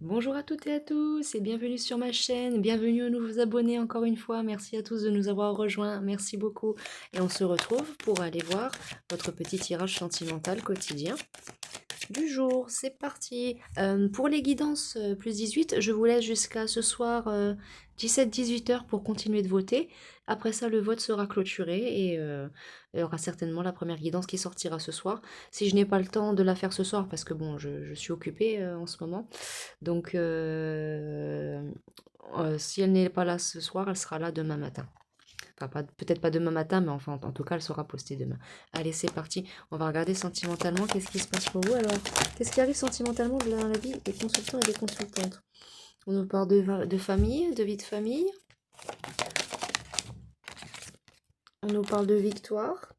Bonjour à toutes et à tous et bienvenue sur ma chaîne, bienvenue aux nouveaux abonnés encore une fois, merci à tous de nous avoir rejoints, merci beaucoup. Et on se retrouve pour aller voir votre petit tirage sentimental quotidien du jour. C'est parti. Pour les guidances plus 18, je vous laisse jusqu'à ce soir 17-18 heures pour continuer de voter. Après ça, le vote sera clôturé et il y aura certainement la première guidance qui sortira ce soir. Si je n'ai pas le temps de la faire ce soir, parce que bon, je suis occupée en ce moment, donc si elle n'est pas là ce soir, elle sera là demain matin. Enfin, peut-être pas demain matin, mais enfin, en tout cas, elle sera postée demain. Allez, c'est parti. On va regarder sentimentalement qu'est-ce qui se passe pour vous. Alors, qu'est-ce qui arrive sentimentalement dans la vie des consultants et des consultantes? On nous parle de famille, de vie de famille. On nous parle de victoire.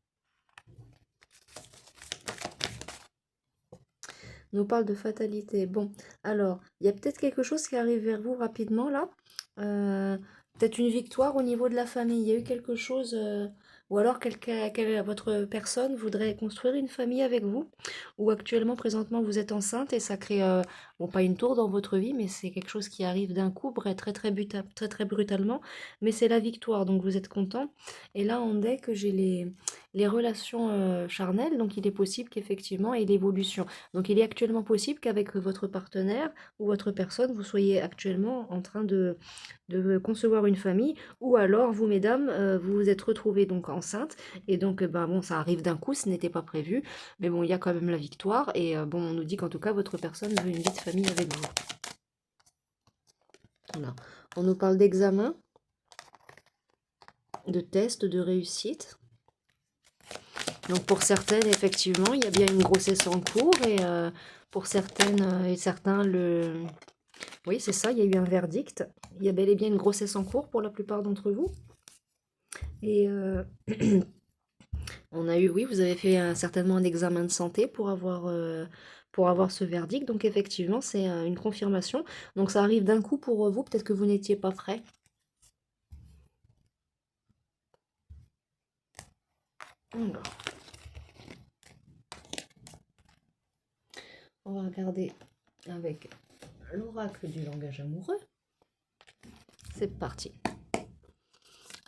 On nous parle de fatalité. Bon, alors, il y a peut-être quelque chose qui arrive vers vous rapidement là. Euh, Peut-être une victoire au niveau de la famille. Il y a eu quelque chose, ou alors votre personne voudrait construire une famille avec vous, ou actuellement, présentement, vous êtes enceinte et ça crée, bon, pas une tour dans votre vie, mais c'est quelque chose qui arrive d'un coup, très très brutalement, mais c'est la victoire, donc vous êtes content. Et là, on dit que j'ai les relations charnelles, donc il est possible qu'effectivement, et l'évolution. Donc il est actuellement possible qu'avec votre partenaire ou votre personne, vous soyez actuellement en train de concevoir une famille, ou alors vous, mesdames, vous vous êtes retrouvées donc enceintes, et donc bah, bon, ça arrive d'un coup, ce n'était pas prévu, mais bon, il y a quand même la victoire, et bon, on nous dit qu'en tout cas, votre personne veut une vie de famille avec vous. Voilà. On nous parle d'examen, de tests, de réussite. Donc pour certaines, effectivement, il y a bien une grossesse en cours, et pour certaines et certains, oui, c'est ça, il y a eu un verdict. Il y a bel et bien une grossesse en cours pour la plupart d'entre vous. Et on a eu, oui, vous avez fait certainement un examen de santé pour avoir ce verdict. Donc effectivement, c'est une confirmation. Donc ça arrive d'un coup pour vous, peut-être que vous n'étiez pas prêt. Alors, on va regarder avec l'oracle du langage amoureux. C'est parti.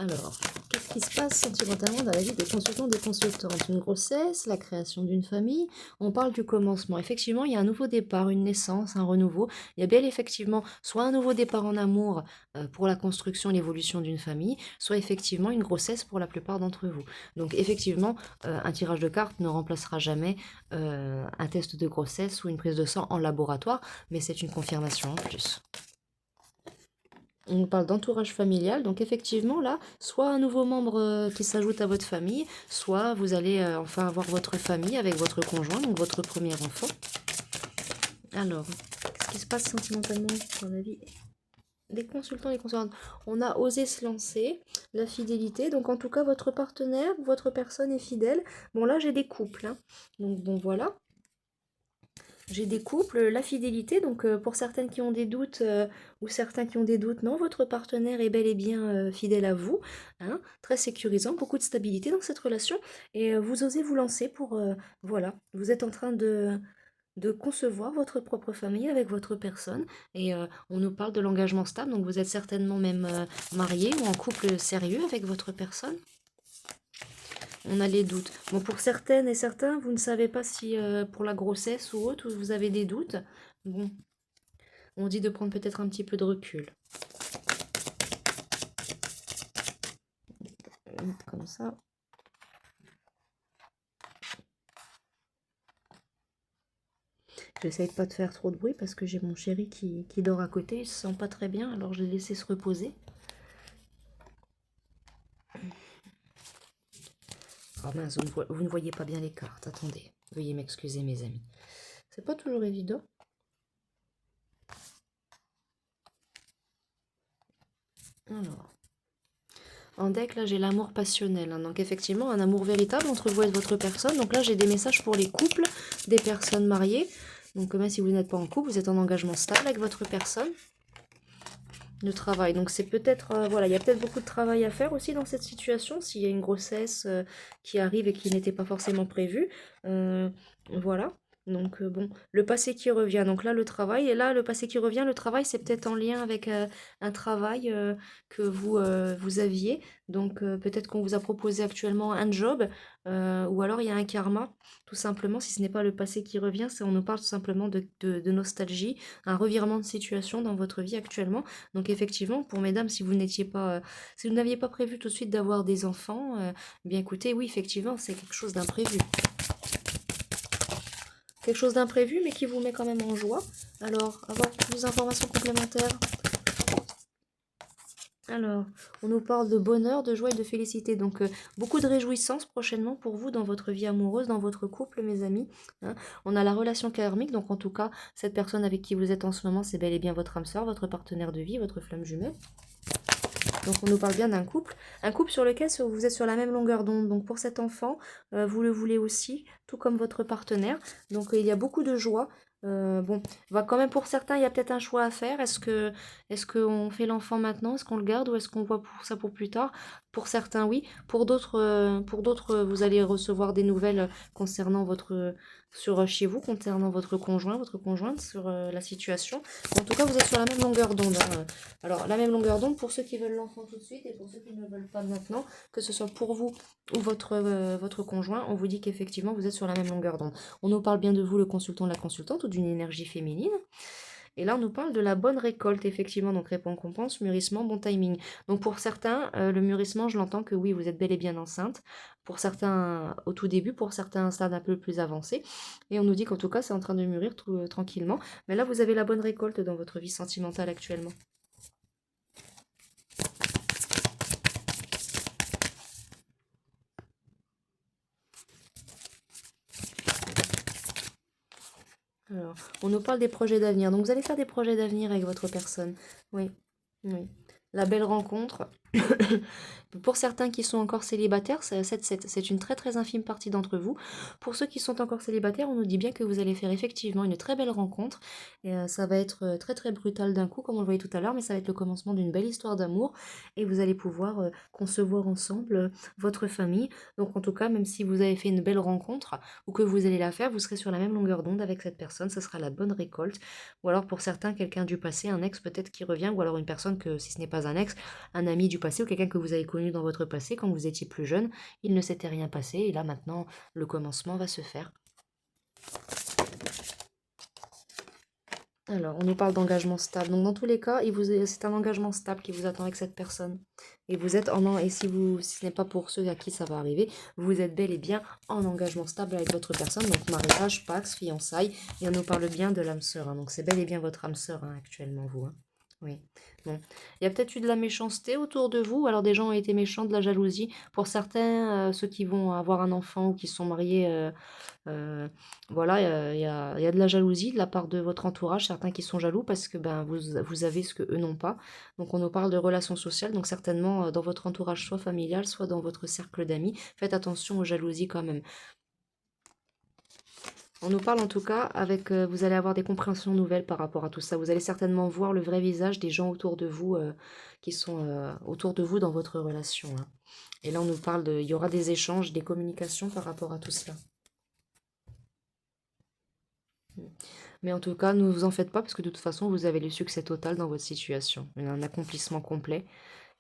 Alors, qu'est-ce qui se passe sentimentalement dans la vie des consultants et des consultantes? Une grossesse, la création d'une famille, on parle du commencement. Effectivement, il y a un nouveau départ, une naissance, un renouveau. Il y a bien effectivement soit un nouveau départ en amour pour la construction et l'évolution d'une famille, soit effectivement une grossesse pour la plupart d'entre vous. Donc effectivement, un tirage de cartes ne remplacera jamais un test de grossesse ou une prise de sang en laboratoire, mais c'est une confirmation en plus. On parle d'entourage familial, donc effectivement là, soit un nouveau membre qui s'ajoute à votre famille, soit vous allez enfin avoir votre famille avec votre conjoint, donc votre premier enfant. Alors, qu'est-ce qui se passe sentimentalement dans la vie des consultants et des consultantes? On a osé se lancer, la fidélité, donc en tout cas votre partenaire, votre personne est fidèle. Bon là j'ai des couples, hein. Donc bon voilà. J'ai des couples, la fidélité, donc pour certaines qui ont des doutes ou certains qui ont des doutes, non, votre partenaire est bel et bien fidèle à vous, hein, très sécurisant, beaucoup de stabilité dans cette relation, et vous osez vous lancer pour, voilà, vous êtes en train de concevoir votre propre famille avec votre personne, et on nous parle de l'engagement stable, donc vous êtes certainement même marié ou en couple sérieux avec votre personne. On a les doutes. Bon, pour certaines et certains, vous ne savez pas si pour la grossesse ou autre, vous avez des doutes. Bon, on dit de prendre peut-être un petit peu de recul. Comme ça. J'essaye de pas de faire trop de bruit parce que j'ai mon chéri qui dort à côté. Il se sent pas très bien, alors je l'ai laissé se reposer. Oh mince, vous ne voyez pas bien les cartes. Attendez, veuillez m'excuser mes amis. C'est pas toujours évident. Alors, en deck, là, j'ai l'amour passionnel, hein. Donc effectivement, un amour véritable entre vous et votre personne. Donc là, j'ai des messages pour les couples, des personnes mariées. Donc même si vous n'êtes pas en couple, vous êtes en engagement stable avec votre personne. Le travail. Donc c'est peut-être, voilà, il y a peut-être beaucoup de travail à faire aussi dans cette situation, s'il y a une grossesse qui arrive et qui n'était pas forcément prévue. Voilà. Donc bon, le passé qui revient, donc là le travail, et là le passé qui revient, le travail c'est peut-être en lien avec un travail que vous aviez, donc peut-être qu'on vous a proposé actuellement un job, ou alors il y a un karma, tout simplement, si ce n'est pas le passé qui revient, on nous parle tout simplement de nostalgie, un revirement de situation dans votre vie actuellement, donc effectivement, pour mesdames, si vous n'aviez pas prévu tout de suite d'avoir des enfants, eh bien écoutez, oui, effectivement, c'est quelque chose d'imprévu. Quelque chose d'imprévu, mais qui vous met quand même en joie. Alors, avoir plus d'informations complémentaires. Alors, on nous parle de bonheur, de joie et de félicité. Donc, beaucoup de réjouissances prochainement pour vous dans votre vie amoureuse, dans votre couple, mes amis. Hein. On a la relation karmique, donc en tout cas, cette personne avec qui vous êtes en ce moment, c'est bel et bien votre âme sœur, votre partenaire de vie, votre flamme jumelle. Donc on nous parle bien d'un couple, un couple sur lequel vous êtes sur la même longueur d'onde. Donc pour cet enfant, vous le voulez aussi, tout comme votre partenaire. Donc il y a beaucoup de joie. Bon, va quand même pour certains, il y a peut-être un choix à faire. Est-ce qu'on fait l'enfant maintenant? Est-ce qu'on le garde ou est-ce qu'on voit pour ça pour plus tard? Pour certains, oui. Pour d'autres, vous allez recevoir des nouvelles concernant chez vous, concernant votre conjoint, votre conjointe, sur la situation. En tout cas, vous êtes sur la même longueur d'onde. Hein. Alors, la même longueur d'onde pour ceux qui veulent l'enfant tout de suite et pour ceux qui ne veulent pas maintenant, que ce soit pour vous ou votre conjoint, on vous dit qu'effectivement, vous êtes sur la même longueur d'onde. On nous parle bien de vous, le consultant, la consultante, ou d'une énergie féminine. Et là, on nous parle de la bonne récolte, effectivement. Donc, récompense, mûrissement, bon timing. Donc, pour certains, le mûrissement, je l'entends que oui, vous êtes bel et bien enceinte. Pour certains, au tout début, pour certains, un stade un peu plus avancé. Et on nous dit qu'en tout cas, c'est en train de mûrir tout, tranquillement. Mais là, vous avez la bonne récolte dans votre vie sentimentale actuellement. Alors, on nous parle des projets d'avenir. Donc, vous allez faire des projets d'avenir avec votre personne. Oui, oui. La belle rencontre. Pour certains qui sont encore célibataires, c'est une très très infime partie d'entre vous. Pour ceux qui sont encore célibataires, on nous dit bien que vous allez faire effectivement une très belle rencontre. Et, ça va être très très brutal d'un coup, comme on le voyait tout à l'heure, mais ça va être le commencement d'une belle histoire d'amour. Et vous allez pouvoir concevoir ensemble votre famille. Donc en tout cas, même si vous avez fait une belle rencontre ou que vous allez la faire, vous serez sur la même longueur d'onde avec cette personne. Ce sera la bonne récolte. Ou alors pour certains, quelqu'un du passé, un ex peut-être qui revient, ou alors une personne que, si ce n'est pas un ex, un ami du passé ou quelqu'un que vous avez connu dans votre passé quand vous étiez plus jeune, il ne s'était rien passé et là maintenant le commencement va se faire. Alors, on nous parle d'engagement stable. Donc, dans tous les cas, c'est un engagement stable qui vous attend avec cette personne. Et vous êtes et si ce n'est pas pour ceux à qui ça va arriver, vous êtes bel et bien en engagement stable avec votre personne. Donc, mariage, pax, fiançailles. Et on nous parle bien de l'âme sœur. Hein. Donc, c'est bel et bien votre âme sœur actuellement, vous. Hein. Oui. Bon. Il y a peut-être eu de la méchanceté autour de vous. Alors, des gens ont été méchants, de la jalousie. Pour certains, ceux qui vont avoir un enfant ou qui sont mariés, voilà, il y a de la jalousie de la part de votre entourage, certains qui sont jaloux parce que ben, vous avez ce que eux n'ont pas. Donc, on nous parle de relations sociales. Donc, certainement, dans votre entourage, soit familial, soit dans votre cercle d'amis, faites attention aux jalousies quand même. On nous parle en tout cas vous allez avoir des compréhensions nouvelles par rapport à tout ça. Vous allez certainement voir le vrai visage des gens autour de vous qui sont autour de vous dans votre relation. Hein. Et là, on nous parle il y aura des échanges, des communications par rapport à tout cela. Mais en tout cas, ne vous en faites pas parce que de toute façon, vous avez le succès total dans votre situation. Un accomplissement complet.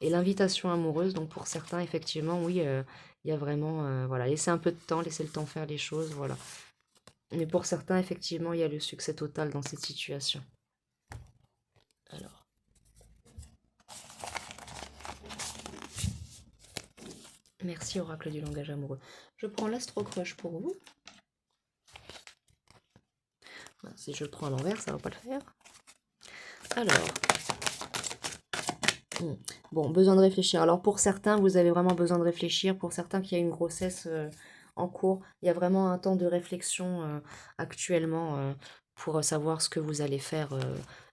Et l'invitation amoureuse, donc pour certains, effectivement, oui, il y a vraiment, voilà, laissez un peu de temps, laissez le temps faire les choses, voilà. Mais pour certains, effectivement, il y a le succès total dans cette situation. Alors. Merci, oracle du langage amoureux. Je prends l'astro-crush pour vous. Si je le prends à l'envers, ça ne va pas le faire. Alors. Bon, besoin de réfléchir. Alors pour certains, vous avez vraiment besoin de réfléchir. Pour certains qui a une grossesse en cours, il y a vraiment un temps de réflexion actuellement pour savoir ce que vous allez faire.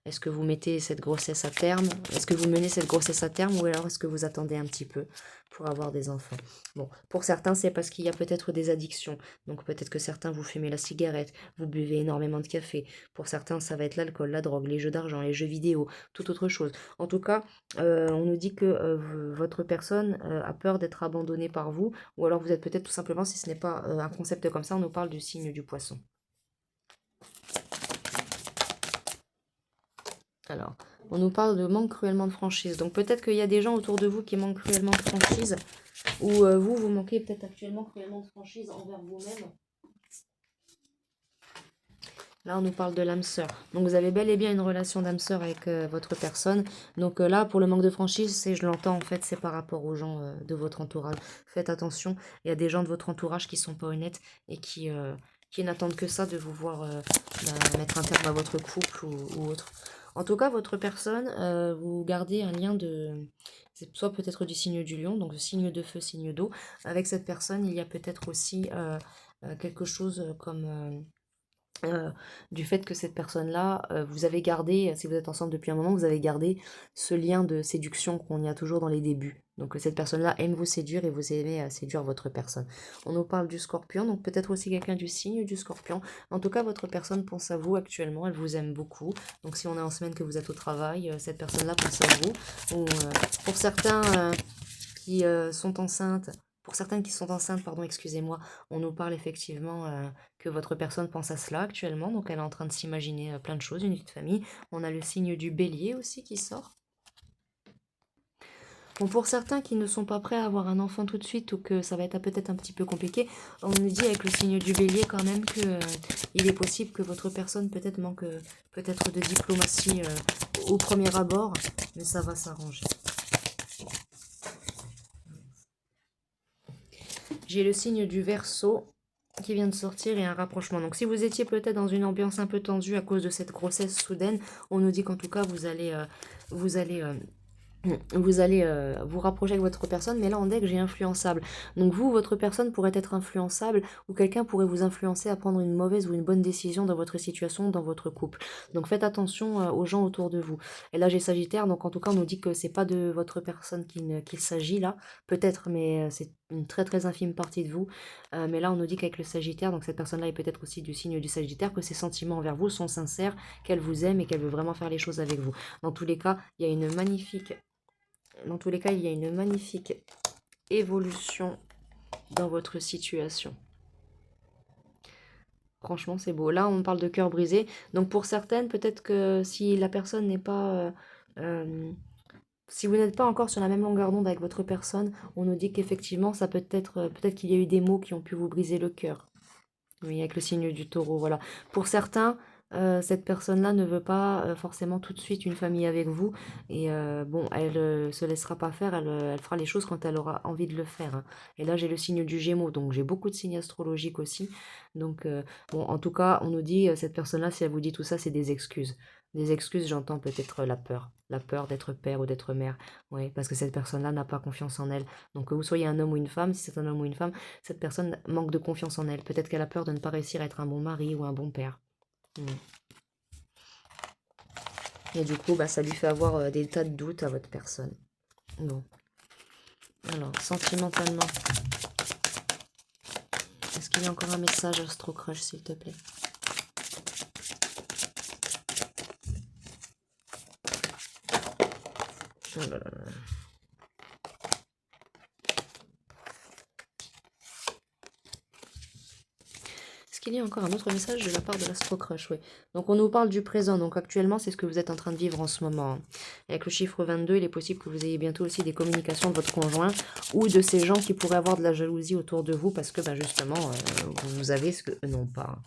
Est-ce que vous mettez cette grossesse à terme? Est-ce que vous menez cette grossesse à terme ou alors est-ce que vous attendez un petit peu pour avoir des enfants? Bon, pour certains, c'est parce qu'il y a peut-être des addictions. Donc peut-être que certains, vous fumez la cigarette, vous buvez énormément de café. Pour certains, ça va être l'alcool, la drogue, les jeux d'argent, les jeux vidéo, toute autre chose. En tout cas, on nous dit que votre personne a peur d'être abandonnée par vous, ou alors vous êtes peut-être tout simplement, si ce n'est pas un concept comme ça, on nous parle du signe du poisson. Alors, on nous parle de manque cruellement de franchise. Donc peut-être qu'il y a des gens autour de vous qui manquent cruellement de franchise. Ou vous manquez peut-être actuellement cruellement de franchise envers vous-même. Là, on nous parle de l'âme sœur. Donc, vous avez bel et bien une relation d'âme sœur avec votre personne. Donc là, pour le manque de franchise, je l'entends en fait, c'est par rapport aux gens de votre entourage. Faites attention, il y a des gens de votre entourage qui sont pas honnêtes et qui n'attendent que ça de vous voir mettre un terme à votre couple ou autre. En tout cas, votre personne, vous gardez un lien de... C'est soit peut-être du signe du lion, donc signe de feu, signe d'eau. Avec cette personne, il y a peut-être aussi quelque chose comme... du fait que cette personne-là, vous avez gardé, si vous êtes ensemble depuis un moment, vous avez gardé ce lien de séduction qu'on y a toujours dans les débuts. Donc cette personne-là aime vous séduire et vous aimez séduire votre personne. On nous parle du scorpion, donc peut-être aussi quelqu'un du signe du scorpion. En tout cas, votre personne pense à vous actuellement, elle vous aime beaucoup. Donc si on est en semaine que vous êtes au travail, cette personne-là pense à vous. Ou, pour certains qui sont enceintes, pour certaines qui sont enceintes, pardon, excusez-moi, on nous parle effectivement que votre personne pense à cela actuellement, donc elle est en train de s'imaginer plein de choses, une vie de famille. On a le signe du bélier aussi qui sort. Bon, pour certains qui ne sont pas prêts à avoir un enfant tout de suite ou que ça va être peut-être un petit peu compliqué, on nous dit avec le signe du bélier quand même que il est possible que votre personne peut-être manque peut-être de diplomatie au premier abord, mais ça va s'arranger. J'ai le signe du Verseau qui vient de sortir et un rapprochement. Donc si vous étiez peut-être dans une ambiance un peu tendue à cause de cette grossesse soudaine, on nous dit qu'en tout cas vous allez vous rapprocher avec votre personne, mais là en deck j'ai influençable. Donc vous, votre personne pourrait être influençable ou quelqu'un pourrait vous influencer à prendre une mauvaise ou une bonne décision dans votre situation, dans votre couple. Donc faites attention aux gens autour de vous. Et là j'ai Sagittaire, donc en tout cas on nous dit que c'est pas de votre personne qu'il s'agit là, peut-être, mais c'est une très très infime partie de vous. Mais là on nous dit qu'avec le Sagittaire, donc cette personne-là est peut-être aussi du signe du Sagittaire, que ses sentiments envers vous sont sincères, qu'elle vous aime et qu'elle veut vraiment faire les choses avec vous. Dans tous les cas, il y a une magnifique évolution dans votre situation. Franchement, c'est beau. Là, on parle de cœur brisé. Donc, pour certaines, peut-être que si la personne n'est pas... si vous n'êtes pas encore sur la même longueur d'onde avec votre personne, on nous dit qu'effectivement, ça peut être... peut-être qu'il y a eu des mots qui ont pu vous briser le cœur. Oui, avec le signe du taureau, voilà. Pour certains, cette personne-là ne veut pas forcément tout de suite une famille avec vous. Et bon, elle se laissera pas faire, elle fera les choses quand elle aura envie de le faire, hein. Et là, j'ai le signe du Gémeaux, donc j'ai beaucoup de signes astrologiques aussi. Donc, bon, en tout cas, on nous dit, cette personne-là, si elle vous dit tout ça, c'est des excuses. Des excuses, j'entends peut-être la peur. La peur d'être père ou d'être mère. Oui, parce que cette personne-là n'a pas confiance en elle. Donc, que vous soyez un homme ou une femme, si c'est un homme ou une femme, cette personne manque de confiance en elle. Peut-être qu'elle a peur de ne pas réussir à être un bon mari ou un bon père. Et du coup, bah, ça lui fait avoir des tas de doutes à votre personne. Bon. Alors, sentimentalement, est-ce qu'il y a encore un message Astro Crush, s'il te plaît? Oh là là là. Est-ce qu'il y a encore un autre message de la part de l'Astro Crush? Oui. Donc on nous parle du présent. Donc actuellement, c'est ce que vous êtes en train de vivre en ce moment. Avec le chiffre 22, il est possible que vous ayez bientôt aussi des communications de votre conjoint ou de ces gens qui pourraient avoir de la jalousie autour de vous parce que bah, justement, vous avez ce que eux n'ont pas.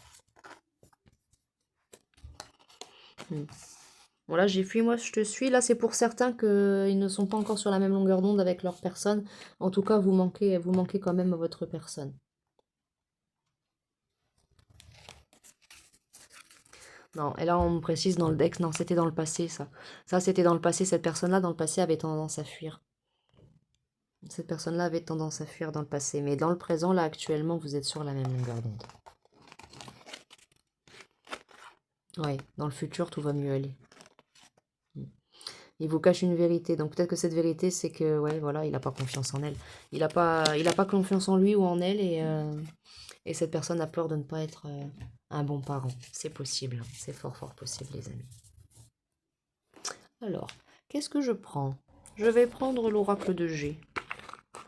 Bon là, j'ai fui, moi je te suis. Là, c'est pour certains qu'ils ne sont pas encore sur la même longueur d'onde avec leur personne. En tout cas, vous manquez quand même à votre personne. Non, et là on me précise dans le deck, non, c'était dans le passé ça. Ça c'était dans le passé, cette personne-là dans le passé avait tendance à fuir. Cette personne-là avait tendance à fuir dans le passé, mais dans le présent, là actuellement, vous êtes sur la même longueur d'onde. Ouais, dans le futur, tout va mieux aller. Il vous cache une vérité, donc peut-être que cette vérité, c'est que, ouais, voilà, il n'a pas confiance en elle. Il n'a pas confiance en lui ou en elle, et cette personne a peur de ne pas être un bon parent. C'est possible, c'est fort fort possible, les amis. Alors, qu'est-ce que je prends? Je vais prendre l'oracle de G.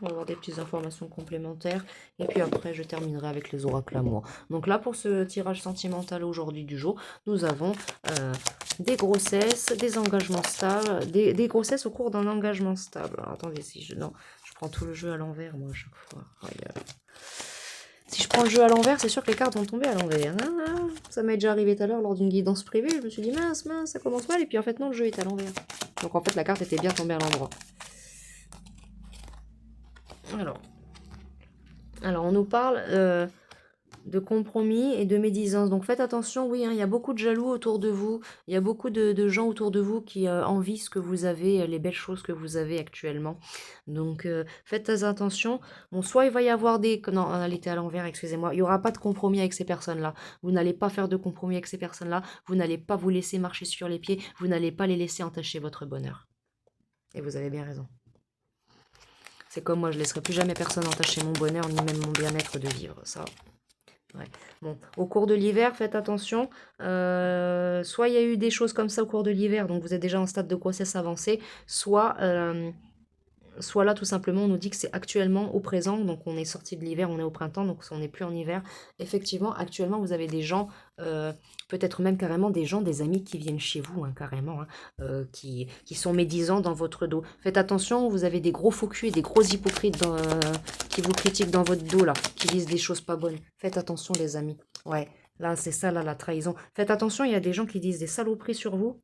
On va avoir des petites informations complémentaires. Et puis après, je terminerai avec les oracles amour. Donc là, pour ce tirage sentimental aujourd'hui du jour, nous avons des grossesses, des engagements stables, des grossesses au cours d'un engagement stable. Alors, attendez, si je... Non, je prends tout le jeu à l'envers, moi, à chaque fois. Si je prends le jeu à l'envers, c'est sûr que les cartes vont tomber à l'envers. Ça m'est déjà arrivé tout à l'heure lors d'une guidance privée. Je me suis dit, mince, ça commence mal. Et puis en fait, non, le jeu est à l'envers. Donc en fait, la carte était bien tombée à l'endroit. Alors, on nous parle de compromis et de médisance. Donc faites attention, oui, il y a beaucoup de jaloux autour de vous. Il y a beaucoup de gens autour de vous qui envient ce que vous avez, les belles choses que vous avez actuellement. Donc faites attention. Bon, soit il va y avoir des... Non, elle était à l'envers, excusez-moi. Il n'y aura pas de compromis avec ces personnes-là. Vous n'allez pas faire de compromis avec ces personnes-là. Vous n'allez pas vous laisser marcher sur les pieds. Vous n'allez pas les laisser entacher votre bonheur. Et vous avez bien raison. C'est comme moi, je ne laisserai plus jamais personne entacher mon bonheur, ni même mon bien-être de vivre. Ça, ouais. Bon, au cours de l'hiver, faites attention. Soit il y a eu des choses comme ça au cours de l'hiver, donc vous êtes déjà en stade de grossesse avancé, soit là, tout simplement, on nous dit que c'est actuellement au présent, donc on est sorti de l'hiver, on est au printemps, donc on n'est plus en hiver. Effectivement, actuellement, vous avez des gens, peut-être même carrément des gens, des amis qui viennent chez vous, carrément, qui sont médisants dans votre dos. Faites attention, vous avez des gros faux culs et des gros hypocrites qui vous critiquent dans votre dos, là, qui disent des choses pas bonnes. Faites attention, les amis. Ouais, là, c'est ça, là, la trahison. Faites attention, il y a des gens qui disent des saloperies sur vous,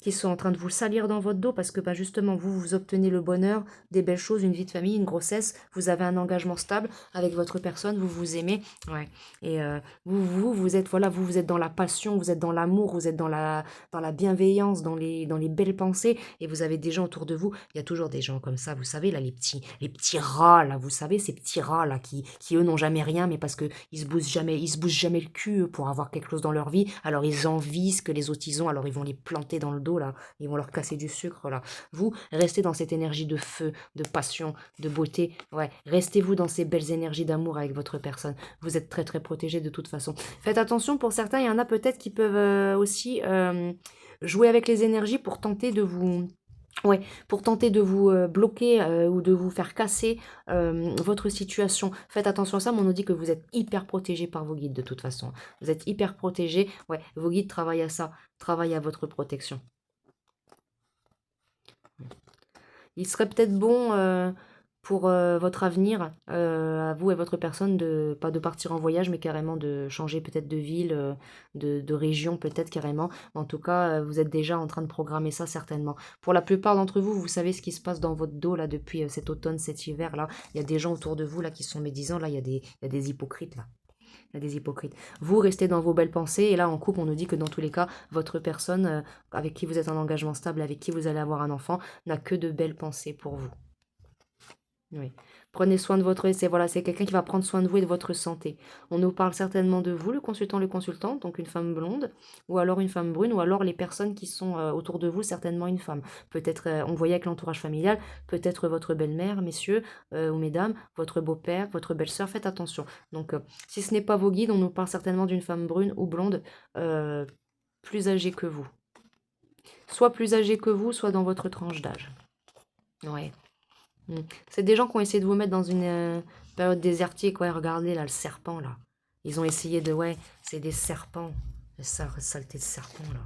qui sont en train de vous salir dans votre dos parce que justement vous obtenez le bonheur, des belles choses, une vie de famille, une grossesse, vous avez un engagement stable avec votre personne, vous vous aimez, ouais. Et vous êtes voilà, vous êtes dans la passion, vous êtes dans l'amour, vous êtes dans la bienveillance, dans les belles pensées, et vous avez des gens autour de vous. Il y a toujours des gens comme ça, vous savez là, les petits rats là, vous savez ces petits rats là qui eux n'ont jamais rien, mais parce que ils se bougent jamais le cul pour avoir quelque chose dans leur vie, alors ils envient ce que les autres ils ont, alors ils vont les planter dans le dos là, ils vont leur casser du sucre là. Vous, restez dans cette énergie de feu, de passion, de beauté, ouais, restez-vous dans ces belles énergies d'amour avec votre personne. Vous êtes très très protégé de toute façon. Faites attention, pour certains, il y en a peut-être qui peuvent aussi jouer avec les énergies pour tenter de vous... Ouais, pour tenter de vous bloquer ou de vous faire casser votre situation. Faites attention à ça, mais on nous dit que vous êtes hyper protégé par vos guides de toute façon. Vous êtes hyper protégé. Ouais, vos guides travaillent à ça, travaillent à votre protection. Il serait peut-être bon pour votre avenir, à vous et votre personne, pas de partir en voyage, mais carrément de changer peut-être de ville, de région peut-être carrément. En tout cas, vous êtes déjà en train de programmer ça certainement. Pour la plupart d'entre vous, vous savez ce qui se passe dans votre dos là depuis cet automne, cet hiver là. Il y a des gens autour de vous là qui sont médisants, là il y a des hypocrites là. Il y a des hypocrites. Vous restez dans vos belles pensées, et là en couple on nous dit que dans tous les cas, votre personne avec qui vous êtes en engagement stable, avec qui vous allez avoir un enfant, n'a que de belles pensées pour vous. Oui. Prenez soin de votre... C'est quelqu'un qui va prendre soin de vous et de votre santé. On nous parle certainement de vous, le consultant, donc une femme blonde, ou alors une femme brune, ou alors les personnes qui sont autour de vous, certainement une femme. Peut-être, on voyait avec l'entourage familial, peut-être votre belle-mère, messieurs ou mesdames, votre beau-père, votre belle-sœur, faites attention. Donc, si ce n'est pas vos guides, on nous parle certainement d'une femme brune ou blonde plus âgée que vous. Soit plus âgée que vous, soit dans votre tranche d'âge. Ouais. C'est des gens qui ont essayé de vous mettre dans une période désertique. Ouais, regardez là, le serpent là. Ils ont essayé de... Ouais, c'est des serpents. Saleté de serpent là.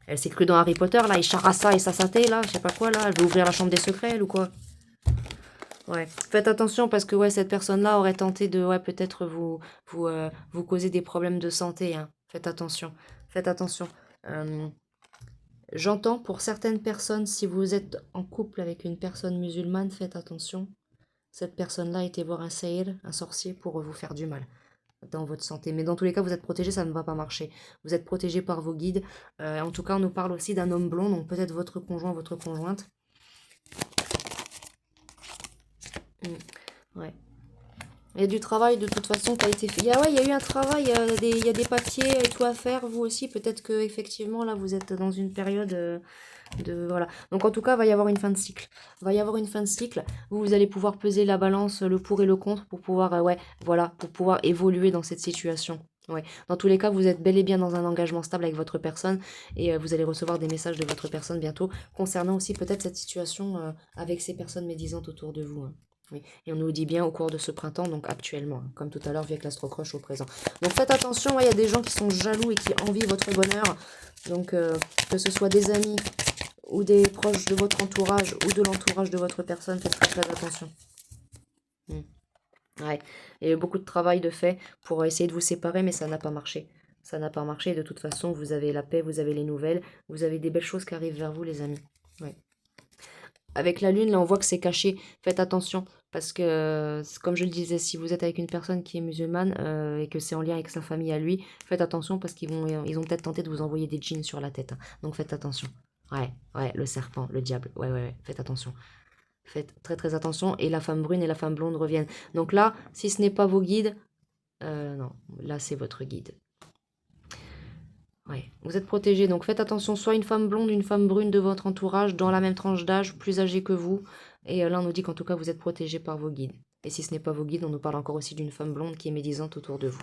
Elle s'est crue dans Harry Potter là, et Charassa et sa saté là, je sais pas quoi là. Elle veut ouvrir la chambre des secrets elle, ou quoi. Ouais, faites attention parce que ouais, cette personne-là aurait tenté de peut-être vous causer des problèmes de santé. Hein. Faites attention. Faites attention. J'entends pour certaines personnes, si vous êtes en couple avec une personne musulmane, faites attention. Cette personne-là a été voir un saïr, un sorcier, pour vous faire du mal dans votre santé. Mais dans tous les cas, vous êtes protégé, ça ne va pas marcher. Vous êtes protégé par vos guides. En tout cas, on nous parle aussi d'un homme blond, donc peut-être votre conjoint, votre conjointe. Ouais. Il y a du travail de toute façon qui a été fait. Il y a eu un travail, il y a des papiers et tout à faire, vous aussi. Peut-être que effectivement là vous êtes dans une période voilà. Donc en tout cas, il va y avoir une fin de cycle. Il va y avoir une fin de cycle. Vous allez pouvoir peser la balance, le pour et le contre, pour pouvoir, pour pouvoir évoluer dans cette situation. Ouais. Dans tous les cas, vous êtes bel et bien dans un engagement stable avec votre personne et vous allez recevoir des messages de votre personne bientôt concernant aussi peut-être cette situation avec ces personnes médisantes autour de vous. Hein. Oui. Et on nous dit bien au cours de ce printemps, donc actuellement, hein, comme tout à l'heure, vu avec l'astro-croche au présent. Donc faites attention, il y a des gens qui sont jaloux et qui envient votre bonheur. Donc que ce soit des amis ou des proches de votre entourage ou de l'entourage de votre personne, faites très très attention. Ouais. Il y a eu beaucoup de travail de fait pour essayer de vous séparer, mais ça n'a pas marché. Ça n'a pas marché. De toute façon, vous avez la paix, vous avez les nouvelles, vous avez des belles choses qui arrivent vers vous, les amis. Ouais. Avec la lune, là, on voit que c'est caché. Faites attention, parce que, comme je le disais, si vous êtes avec une personne qui est musulmane et que c'est en lien avec sa famille à lui, faites attention parce ils ont peut-être tenté de vous envoyer des djinns sur la tête, hein. Donc faites attention. Ouais, le serpent, le diable. Ouais, faites attention. Faites très très attention. Et la femme brune et la femme blonde reviennent. Donc là, si ce n'est pas vos guides, non, là c'est votre guide. Ouais, vous êtes protégé, donc faites attention, soit une femme blonde, une femme brune de votre entourage, dans la même tranche d'âge, plus âgée que vous. Et là, on nous dit qu'en tout cas, vous êtes protégé par vos guides. Et si ce n'est pas vos guides, on nous parle encore aussi d'une femme blonde qui est médisante autour de vous.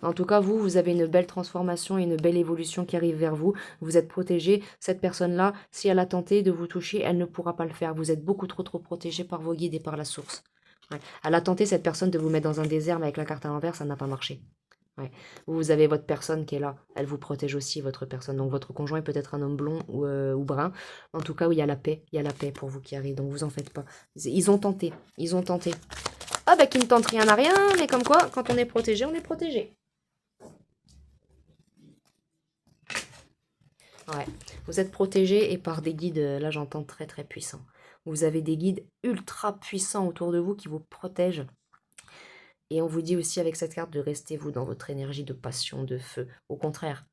En tout cas, vous avez une belle transformation et une belle évolution qui arrive vers vous. Vous êtes protégé. Cette personne-là, si elle a tenté de vous toucher, elle ne pourra pas le faire. Vous êtes beaucoup trop protégé par vos guides et par la source. Ouais. Elle a tenté, cette personne, de vous mettre dans un désert, mais avec la carte à l'envers, ça n'a pas marché. Ouais. Vous avez votre personne qui est là. Elle vous protège aussi, votre personne. Donc votre conjoint est peut-être un homme blond ou brun. En tout cas, où il y a la paix. Il y a la paix pour vous qui arrive. Donc vous en faites pas. Ils ont tenté. Ils ont tenté. Ah bah qui ne tente rien n'a rien. Mais comme quoi, quand on est protégé, on est protégé. Ouais. Vous êtes protégé et par des guides, là j'entends très très puissants. Vous avez des guides ultra puissants autour de vous qui vous protègent. Et on vous dit aussi avec cette carte de rester vous dans votre énergie de passion, de feu. Au contraire,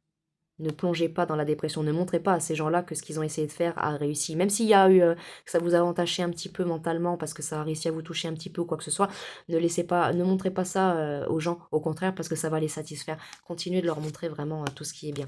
ne plongez pas dans la dépression, ne montrez pas à ces gens-là que ce qu'ils ont essayé de faire a réussi. Même s'il y a eu que ça vous a entaché un petit peu mentalement parce que ça a réussi à vous toucher un petit peu ou quoi que ce soit, ne montrez pas ça aux gens. Au contraire, parce que ça va les satisfaire. Continuez de leur montrer vraiment tout ce qui est bien.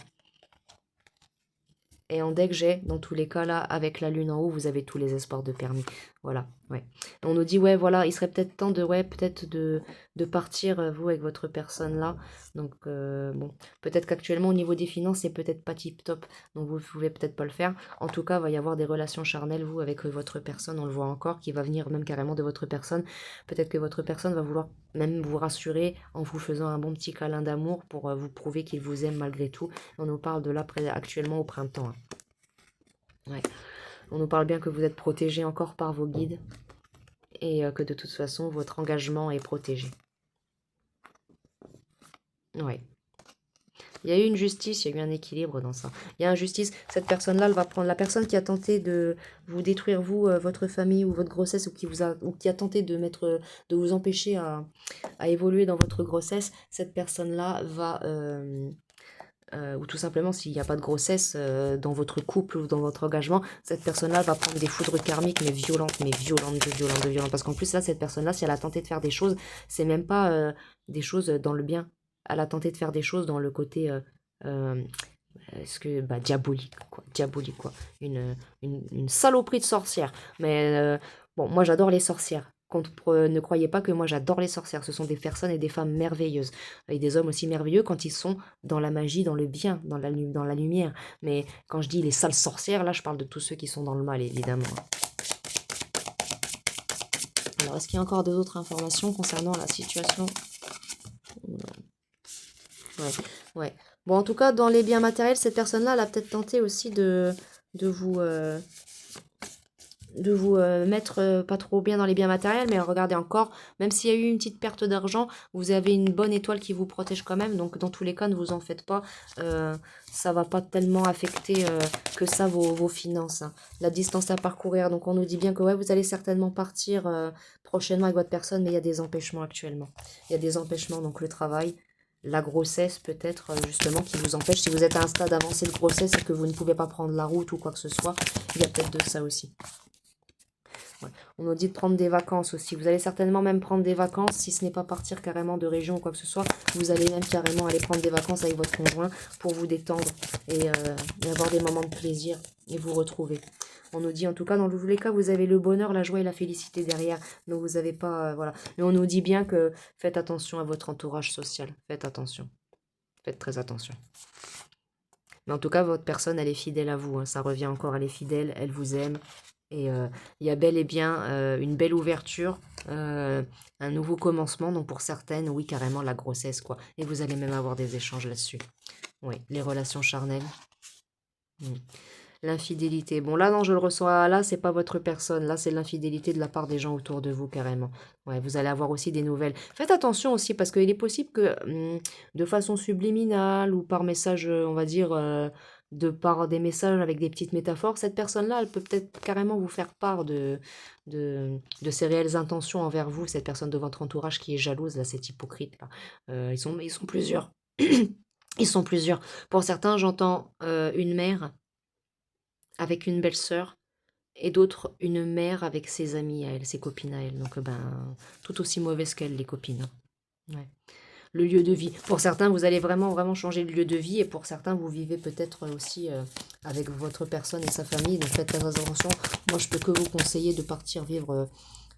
Et en deck, j'ai, dans tous les cas, là, avec la lune en haut, vous avez tous les espoirs de permis. Voilà, ouais. On nous dit, ouais, voilà, il serait peut-être temps de, ouais, peut-être de partir, vous, avec votre personne là. Donc, bon, peut-être qu'actuellement, au niveau des finances, c'est peut-être pas tip-top. Donc, vous pouvez peut-être pas le faire. En tout cas, il va y avoir des relations charnelles, vous, avec votre personne, on le voit encore, qui va venir même carrément de votre personne. Peut-être que votre personne va vouloir même vous rassurer en vous faisant un bon petit câlin d'amour pour vous prouver qu'il vous aime malgré tout. On nous parle de là actuellement au printemps, hein. Ouais. On nous parle bien que vous êtes protégé encore par vos guides et que de toute façon, votre engagement est protégé. Ouais. Il y a eu une justice, il y a eu un équilibre dans ça. Il y a une justice, cette personne-là, elle va prendre la personne qui a tenté de vous détruire, vous, votre famille ou votre grossesse, ou qui a tenté de vous empêcher à évoluer dans votre grossesse. Cette personne-là va... ou tout simplement s'il n'y a pas de grossesse dans votre couple ou dans votre engagement, cette personne-là va prendre des foudres karmiques mais violentes, violentes. Parce qu'en plus là, cette personne-là, si elle a tenté de faire des choses, c'est même pas des choses dans le bien. Elle a tenté de faire des choses dans le côté diabolique quoi. Une saloperie de sorcière. Mais bon, moi j'adore les sorcières. Ne croyez pas que moi j'adore les sorcières. Ce sont des personnes et des femmes merveilleuses. Et des hommes aussi merveilleux quand ils sont dans la magie, dans le bien, dans la lumière. Mais quand je dis les sales sorcières, là je parle de tous ceux qui sont dans le mal, évidemment. Alors, est-ce qu'il y a encore d'autres informations concernant la situation? Ouais. Bon, en tout cas, dans les biens matériels, cette personne-là, elle a peut-être tenté aussi de vous mettre pas trop bien dans les biens matériels, mais regardez encore, même s'il y a eu une petite perte d'argent, vous avez une bonne étoile qui vous protège quand même, donc dans tous les cas, ne vous en faites pas, ça va pas tellement affecter que ça vos finances, hein. La distance à parcourir, donc on nous dit bien que ouais, vous allez certainement partir prochainement avec votre personne, mais il y a des empêchements actuellement. Il y a des empêchements, donc le travail, la grossesse peut-être justement qui vous empêche, si vous êtes à un stade avancé de grossesse et que vous ne pouvez pas prendre la route ou quoi que ce soit, il y a peut-être de ça aussi. Ouais. On nous dit de prendre des vacances aussi. Vous allez certainement même prendre des vacances, si ce n'est pas partir carrément de région ou quoi que ce soit. Vous allez même carrément aller prendre des vacances avec votre conjoint pour vous détendre et avoir des moments de plaisir et vous retrouver. On nous dit en tout cas, dans tous les cas, vous avez le bonheur, la joie et la félicité derrière. Donc vous n'avez pas... voilà. Mais on nous dit bien que faites attention à votre entourage social. Faites attention. Faites très attention. Mais en tout cas, votre personne, elle est fidèle à vous, hein. Ça revient encore, elle est fidèle, elle vous aime. Et il y a bel et bien une belle ouverture, un nouveau commencement. Donc pour certaines, oui, carrément la grossesse, quoi. Et vous allez même avoir des échanges là-dessus. Oui, les relations charnelles. Mm. L'infidélité. Bon, là, non, je le reçois. Là, c'est pas votre personne. Là, c'est l'infidélité de la part des gens autour de vous, carrément. Ouais, vous allez avoir aussi des nouvelles. Faites attention aussi, parce qu'il est possible que, de façon subliminale ou par message, on va dire, de par des messages avec des petites métaphores, cette personne-là, elle peut peut-être carrément vous faire part de ses réelles intentions envers vous, cette personne de votre entourage qui est jalouse, là, cet hypocrite-là. Ils sont plusieurs. Ils sont plusieurs. Pour certains, j'entends une mère avec une belle-sœur et d'autres une mère avec ses amies à elle, ses copines à elle. Donc ben tout aussi mauvaise qu'elle, les copines. Ouais. Le lieu de vie. Pour certains, vous allez vraiment vraiment changer de lieu de vie et pour certains, vous vivez peut-être aussi avec votre personne et sa famille. Donc faites très attention. Moi, je peux que vous conseiller de partir vivre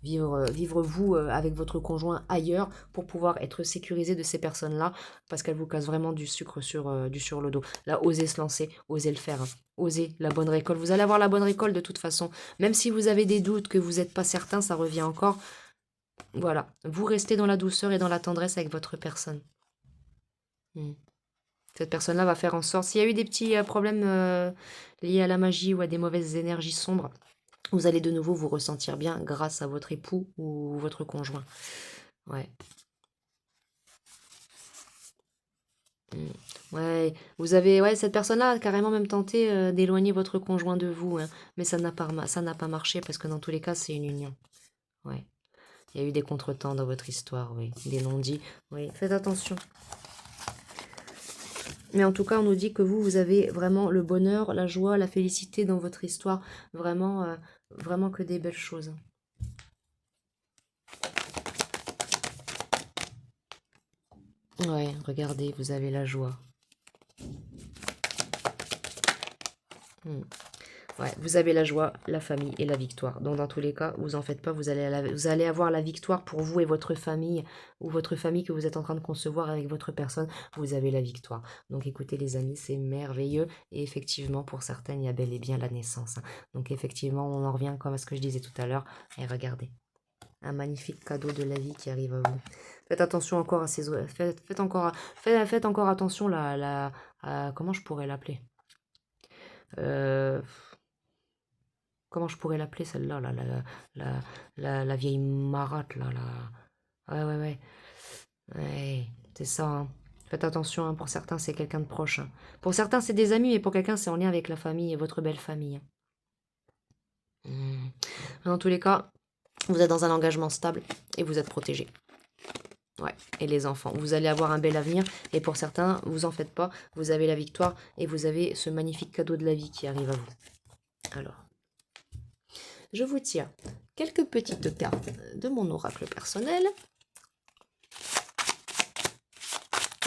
vous avec votre conjoint ailleurs pour pouvoir être sécurisé de ces personnes-là parce qu'elles vous cassent vraiment du sucre sur le dos. Là, osez se lancer, osez le faire, hein. Osez la bonne récolte. Vous allez avoir la bonne récolte de toute façon. Même si vous avez des doutes, que vous n'êtes pas certain, ça revient encore. Voilà, vous restez dans la douceur et dans la tendresse avec votre personne. Hmm. Cette personne-là va faire en sorte, s'il y a eu des petits problèmes liés à la magie ou à des mauvaises énergies sombres, vous allez de nouveau vous ressentir bien grâce à votre époux ou votre conjoint. Ouais. Ouais, ouais, cette personne-là a carrément même tenté d'éloigner votre conjoint de vous, hein, mais ça n'a pas marché parce que dans tous les cas, c'est une union. Ouais. Il y a eu des contretemps dans votre histoire, oui, des non-dits. Oui, faites attention. Mais en tout cas, on nous dit que vous avez vraiment le bonheur, la joie, la félicité dans votre histoire. Vraiment, vraiment que des belles choses. Ouais, regardez, vous avez la joie. Ouais, vous avez la joie, la famille et la victoire. Donc dans tous les cas, vous en faites pas, vous allez avoir la victoire pour vous et votre famille, ou votre famille que vous êtes en train de concevoir avec votre personne, vous avez la victoire. Donc écoutez les amis, c'est merveilleux. Et effectivement, pour certaines, il y a bel et bien la naissance, hein. Donc effectivement, on en revient comme à ce que je disais tout à l'heure. Et regardez, un magnifique cadeau de la vie qui arrive à vous. Faites attention encore à ces... Faites encore attention comment je pourrais l'appeler euh, Comment je pourrais l'appeler celle-là, la vieille marâtre, là, Ouais, ouais, ouais. Ouais, c'est ça, hein. Faites attention, hein. Pour certains, c'est quelqu'un de proche, hein. Pour certains, c'est des amis, mais pour quelqu'un, c'est en lien avec la famille et votre belle famille, hein. Dans tous les cas, vous êtes dans un engagement stable et vous êtes protégé. Ouais, et les enfants, vous allez avoir un bel avenir. Et pour certains, vous en faites pas, vous avez la victoire et vous avez ce magnifique cadeau de la vie qui arrive à vous. Alors, je vous tire quelques petites cartes de mon oracle personnel.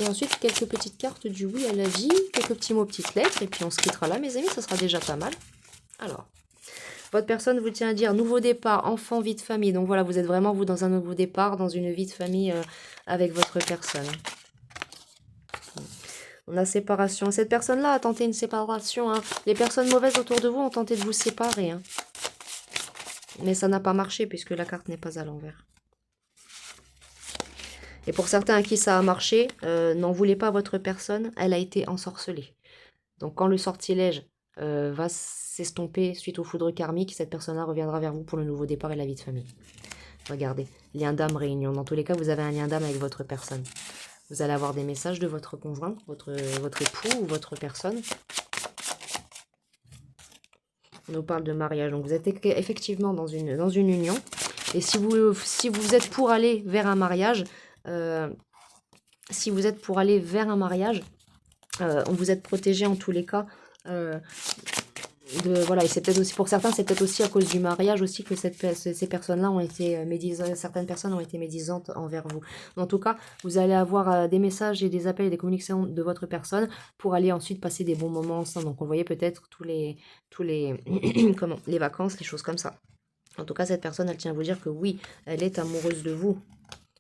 Et ensuite, quelques petites cartes du oui à la vie, quelques petits mots, petites lettres. Et puis on se quittera là, mes amis, ça sera déjà pas mal. Alors, votre personne vous tient à dire nouveau départ, enfant, vie de famille. Donc voilà, vous êtes vraiment, vous, dans un nouveau départ, dans une vie de famille avec votre personne. On a séparation. Cette personne-là a tenté une séparation, hein. Les personnes mauvaises autour de vous ont tenté de vous séparer, hein. Mais ça n'a pas marché puisque la carte n'est pas à l'envers. Et pour certains à qui ça a marché, n'en voulez pas votre personne, elle a été ensorcelée. Donc quand le sortilège va s'estomper suite aux foudres karmiques, cette personne-là reviendra vers vous pour le nouveau départ et la vie de famille. Regardez, lien d'âme, réunion. Dans tous les cas, vous avez un lien d'âme avec votre personne. Vous allez avoir des messages de votre conjoint, votre époux ou votre personne. On nous parle de mariage. Donc vous êtes effectivement dans une union. Et si vous êtes pour aller vers un mariage, on vous êtes protégé en tous les cas. Voilà, et c'est peut-être aussi pour certains, c'est peut-être aussi à cause du mariage aussi que ces personnes-là ont été médisantes, certaines personnes ont été médisantes envers vous. En tout cas, vous allez avoir des messages et des appels et des communications de votre personne pour aller ensuite passer des bons moments ensemble. Donc on voyait peut-être tous les les vacances, les choses comme ça. En tout cas, cette personne, elle tient à vous dire que oui, elle est amoureuse de vous.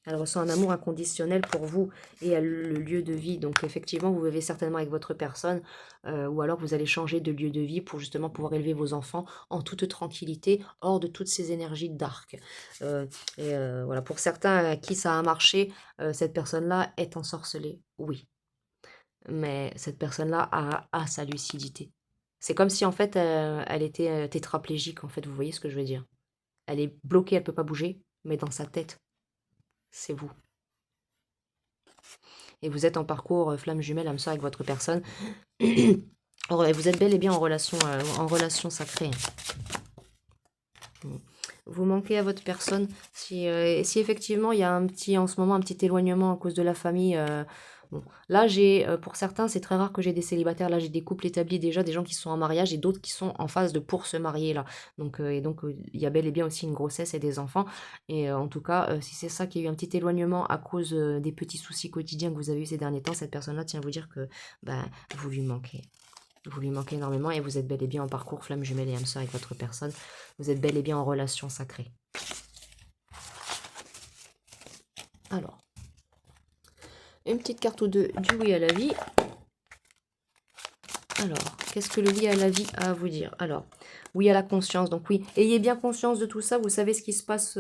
Elle ressent un amour inconditionnel pour vous et le lieu de vie. Donc effectivement, vous vivez certainement avec votre personne ou alors vous allez changer de lieu de vie pour justement pouvoir élever vos enfants en toute tranquillité, hors de toutes ces énergies dark. Voilà, pour certains à qui ça a marché, cette personne-là est ensorcelée, oui. Mais cette personne-là a sa lucidité. C'est comme si en fait elle était tétraplégique en fait, vous voyez ce que je veux dire? Elle est bloquée, elle peut pas bouger, mais dans sa tête, c'est vous. Et vous êtes en parcours flamme jumelle, âme sœur avec votre personne. Vous êtes bel et bien en relation sacrée. Vous manquez à votre personne. Si effectivement il y a en ce moment un petit éloignement à cause de la famille. Bon, là pour certains c'est très rare que j'ai des célibataires. Là j'ai des couples établis déjà, des gens qui sont en mariage et d'autres qui sont en phase de pour se marier là. Donc il y a bel et bien aussi une grossesse et des enfants. Et en tout cas si c'est ça qui a eu un petit éloignement à cause des petits soucis quotidiens que vous avez eu ces derniers temps, cette personne-là tient à vous dire que bah, vous lui manquez. Vous lui manquez énormément et vous êtes bel et bien en parcours flamme jumelle et âme sœur avec votre personne. Vous êtes bel et bien en relation sacrée. Alors, une petite carte ou deux du oui à la vie. Alors, qu'est-ce que le oui à la vie a à vous dire? Alors, oui à la conscience. Donc oui, ayez bien conscience de tout ça. Vous savez ce qui se passe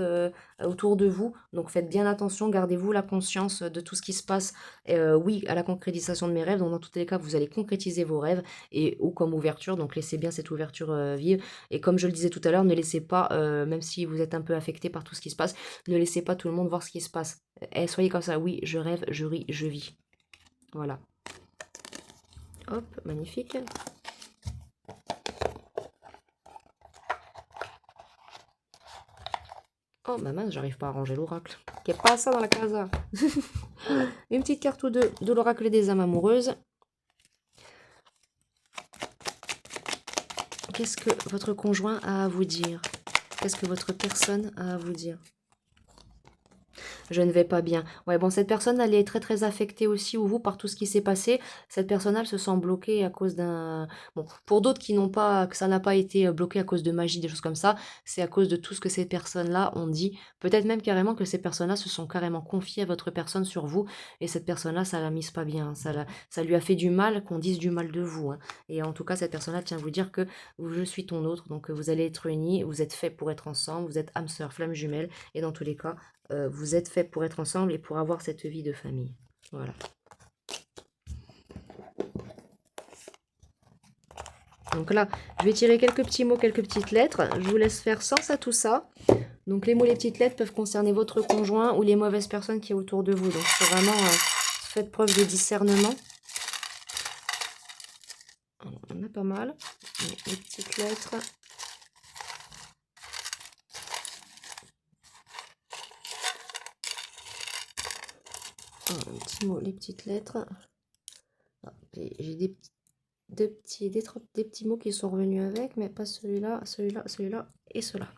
autour de vous. Donc faites bien attention. Gardez-vous la conscience de tout ce qui se passe. Oui à la concrétisation de mes rêves. Donc dans tous les cas, vous allez concrétiser vos rêves. Ou comme ouverture. Donc laissez bien cette ouverture vive. Et comme je le disais tout à l'heure, ne laissez pas, même si vous êtes un peu affecté par tout ce qui se passe, ne laissez pas tout le monde voir ce qui se passe. Soyez comme ça. Oui, je rêve, je ris, je vis. Voilà. Hop, magnifique. Oh, ma mince, j'arrive pas à ranger l'oracle. Qu'il n'y ait pas ça dans la casa. Une petite carte ou deux de l'oracle des âmes amoureuses. Qu'est-ce que votre conjoint a à vous dire? Qu'est-ce que votre personne a à vous dire? Je ne vais pas bien. Ouais, bon, cette personne, elle est très très affectée aussi, ou vous, par tout ce qui s'est passé. Cette personne, elle se sent bloquée à cause d'un... Bon, pour d'autres qui n'ont pas, que ça n'a pas été bloqué à cause de magie, des choses comme ça, c'est à cause de tout ce que ces personnes-là ont dit. Peut-être même carrément que ces personnes-là se sont carrément confiées à votre personne sur vous, et cette personne-là, ça la mise pas bien. Ça lui a fait du mal qu'on dise du mal de vous. Hein. Et en tout cas, cette personne-là tient à vous dire que je suis ton autre, donc vous allez être unis, vous êtes faits pour être ensemble, vous êtes âme sœur, flamme jumelle, et dans tous les cas, vous êtes fait pour être ensemble et pour avoir cette vie de famille. Voilà. Donc là, je vais tirer quelques petits mots, quelques petites lettres. Je vous laisse faire sens à tout ça. Donc les mots, les petites lettres peuvent concerner votre conjoint ou les mauvaises personnes qui sont autour de vous. Donc c'est vraiment, faites preuve de discernement. Alors, on a pas mal. Les petites lettres. Un petit mot, les petites lettres. J'ai des petits mots qui sont revenus avec, mais pas celui-là, celui-là, celui-là et cela.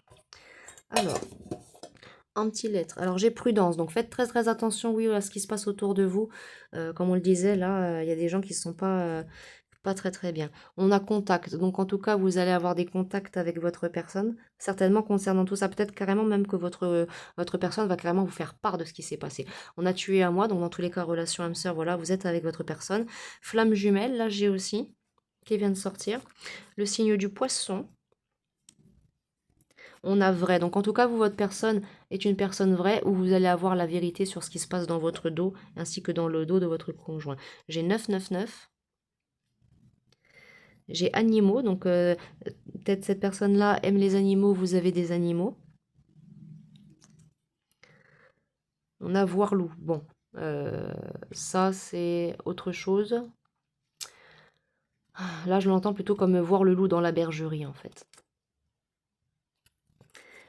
Alors, en petites lettres. Alors, j'ai prudence, donc faites très très attention, oui, à ce qui se passe autour de vous. Comme on le disait, là, il y a des gens qui ne sont pas très très bien. On a contact, donc en tout cas, vous allez avoir des contacts avec votre personne, certainement concernant tout ça. Peut-être carrément même que votre personne va carrément vous faire part de ce qui s'est passé. On a tué un mois, donc dans tous les cas, relation âme sœur, voilà, vous êtes avec votre personne. Flamme jumelle, là j'ai aussi, qui vient de sortir. Le signe du poisson. On a vrai. Donc en tout cas, vous, votre personne est une personne vraie où vous allez avoir la vérité sur ce qui se passe dans votre dos ainsi que dans le dos de votre conjoint. J'ai 999. J'ai animaux. Donc peut-être cette personne-là aime les animaux, vous avez des animaux. On a voir loup. Bon, ça c'est autre chose. Là, je l'entends plutôt comme voir le loup dans la bergerie en fait.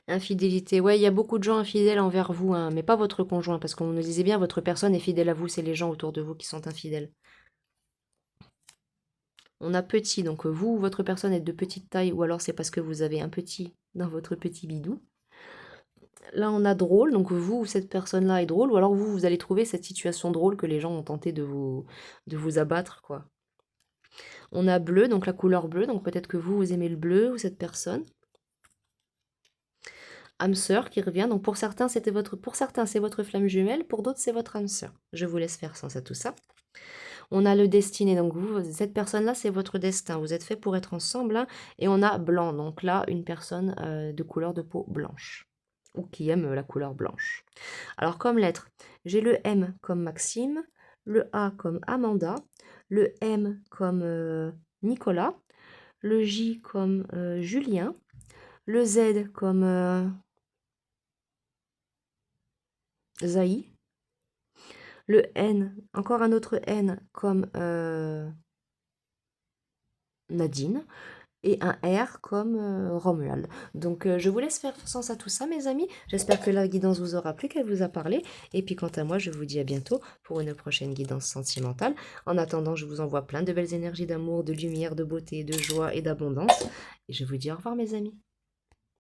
Infidélité, ouais, il y a beaucoup de gens infidèles envers vous, hein, mais pas votre conjoint, parce qu'on nous disait bien, votre personne est fidèle à vous, c'est les gens autour de vous qui sont infidèles. On a petit, donc vous, votre personne est de petite taille, ou alors c'est parce que vous avez un petit dans votre petit bidou. Là, on a drôle, donc vous, cette personne-là est drôle, ou alors vous, vous allez trouver cette situation drôle que les gens ont tenté de vous abattre, quoi. On a bleu, donc la couleur bleue, donc peut-être que vous, vous aimez le bleu, ou cette personne. âme sœur qui revient. Donc pour certains, c'est votre flamme jumelle, pour d'autres, c'est votre âme sœur. Je vous laisse faire sens à tout ça. On a le destiné, donc vous, cette personne-là, c'est votre destin. Vous êtes fait pour être ensemble, hein. Et on a blanc, donc là, une personne de couleur de peau blanche, ou qui aime la couleur blanche. Alors comme lettre, j'ai le M comme Maxime, le A comme Amanda, le M comme Nicolas, le J comme Julien, le Z comme Zaï, le N, encore un autre N comme Nadine, et un R comme Romuald. Donc je vous laisse faire sens à tout ça, mes amis. J'espère que la guidance vous aura plu, qu'elle vous a parlé. Et puis quant à moi, je vous dis à bientôt pour une prochaine guidance sentimentale. En attendant, je vous envoie plein de belles énergies d'amour, de lumière, de beauté, de joie et d'abondance. Et je vous dis au revoir, mes amis.